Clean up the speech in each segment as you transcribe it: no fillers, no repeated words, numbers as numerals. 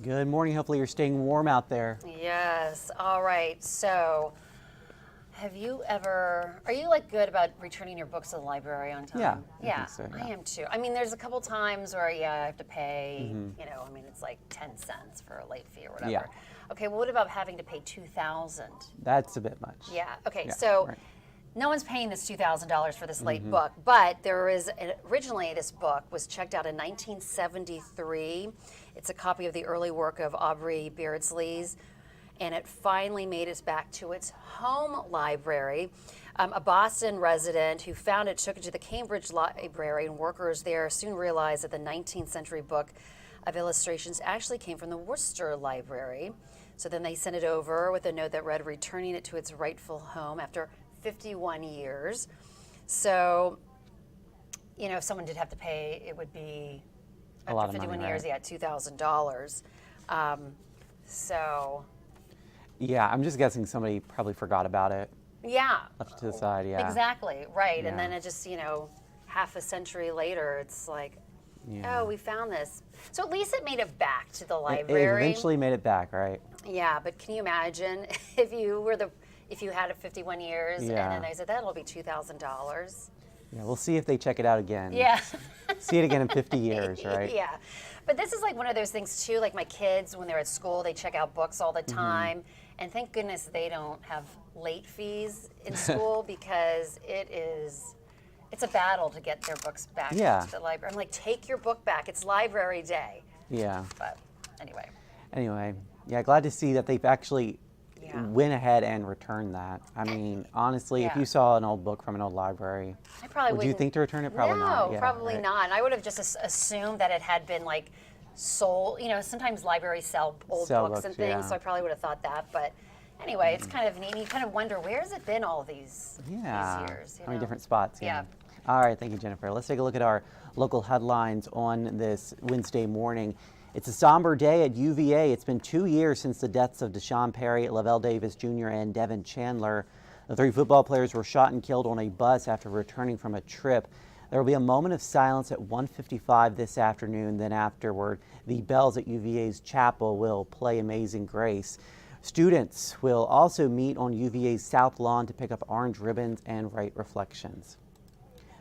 Good morning. Hopefully you're staying warm out there. Yes. All right. So, are you like good about returning your books to the library on time? Yeah. I think so, yeah. I am too. I mean, there's a couple times where, I have to pay, it's like 10 cents for a late fee or whatever. Yeah. Okay, well, what about having to pay $2,000? That's a bit much. Yeah. Okay, Yeah, so right. no one's paying this $2,000 for this late book, but originally this book was checked out in 1973. It's a copy of the early work of Aubrey Beardsley's, and it finally made it back to its home library. A Boston resident who found it took it to the Cambridge Library, and workers there soon realized that the 19th century book of illustrations actually came from the Worcester Library. So then they sent it over with a note that read, returning it to its rightful home after 51 years. So, if someone did have to pay, it would be, A lot after of 51 money, years, right? $2,000. So, Yeah, I'm just guessing somebody probably forgot about it, yeah. left it to the side, yeah. Exactly, right. Yeah. And then it just, half a century later, it's like, Yeah. oh, we found this. So at least it made it back to the It library. eventually made it back, right? Yeah, but can you imagine if you had it 51 years and Yeah. then they said that'll be $2,000? Yeah, we'll see if they check it out again. Yeah. See it again in 50 years, right? Yeah. But this is like one of those things too, like my kids, when they're at school, they check out books all the time. And thank goodness they don't have late fees in school because it's a battle to get their books back Yeah. to the library. I'm like, take your book back. It's library day. Yeah. But anyway. Anyway, yeah, glad to see that they've actually Yeah. went ahead and returned that. I mean, honestly, if Yeah. you saw an old book from an old library, I probably would you wouldn't- think to return it? Probably no, not. Yeah, probably right. not. I would have just assumed that it had been like sold. Sometimes libraries sell old Sell books and books, things, yeah. so I probably would have thought that. But anyway, it's kind of neat. You kind of wonder, where has it been all these years? How many different spots? Yeah. All right, thank you, Jennifer. Let's take a look at our local headlines on this Wednesday morning. It's a somber day at UVA. It's been 2 years since the deaths of Deshaun Perry, Lavelle Davis Jr., and Devin Chandler. The three football players were shot and killed on a bus after returning from a trip. There will be a moment of silence at 1:55 this afternoon. Then afterward, the bells at UVA's chapel will play Amazing Grace. Students will also meet on UVA's South Lawn to pick up orange ribbons and write reflections.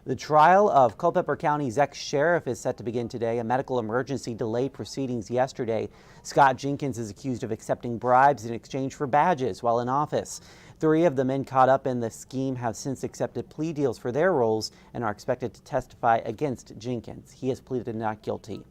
The trial of Culpeper County's ex-sheriff is set to begin today. A medical emergency delayed proceedings yesterday. Scott Jenkins is accused of accepting bribes in exchange for badges while in office. 3 of the men caught up in the scheme have since accepted plea deals for their roles and are expected to testify against Jenkins. He has pleaded not guilty.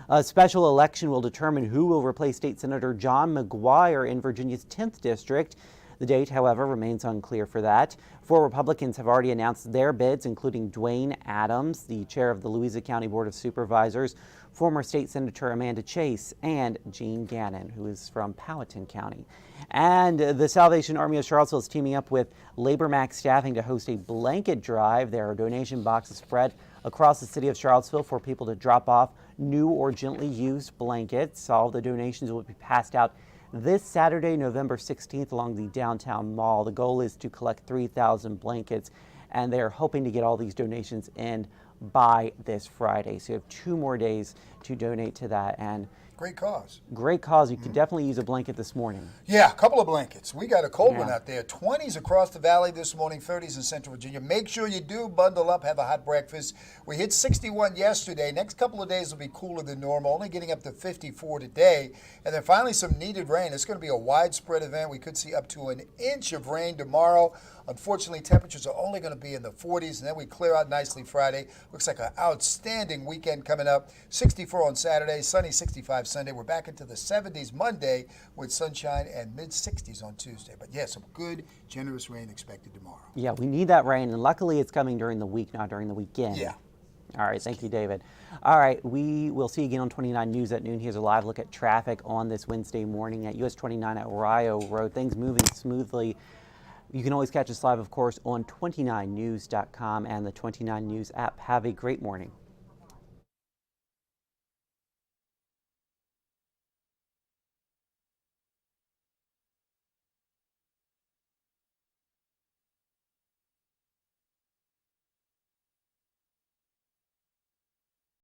A special election will determine who will replace State Senator John McGuire in Virginia's 10th district. The date, however, remains unclear for that. 4 Republicans have already announced their bids, including Dwayne Adams, the chair of the Louisa County Board of Supervisors, former State Senator Amanda Chase, and Gene Gannon, who is from Powhatan County. And the Salvation Army of Charlottesville is teaming up with Labor Max Staffing to host a blanket drive. There are donation boxes spread across the city of Charlottesville for people to drop off new or gently used blankets. All the donations will be passed out this Saturday, November 16th, along the downtown mall. The goal is to collect 3,000 blankets, and they're hoping to get all these donations in by this Friday. So you have 2 more days to donate to that. And great cause. Great cause. You could definitely use a blanket this morning. Yeah, a couple of blankets. We got a cold one out there. 20s across the valley this morning, 30s in Central Virginia. Make sure you do bundle up, have a hot breakfast. We hit 61 yesterday. Next couple of days will be cooler than normal, only getting up to 54 today. And then finally some needed rain. It's going to be a widespread event. We could see up to an inch of rain tomorrow. Unfortunately, temperatures are only going to be in the 40s, and then we clear out nicely Friday. Looks like an outstanding weekend coming up. 64 on Saturday, sunny 65 Sunday. We're back into the 70s Monday with sunshine and mid-60s on Tuesday. But yeah, some good, generous rain expected tomorrow. Yeah, we need that rain, and luckily it's coming during the week, not during the weekend. Yeah. All right, thank you, David. All right, we will see you again on 29 News at noon. Here's a live look at traffic on this Wednesday morning at US 29 at Rio Road. Things moving smoothly. You can always catch us live, of course, on 29news.com and the 29 News app. Have a great morning.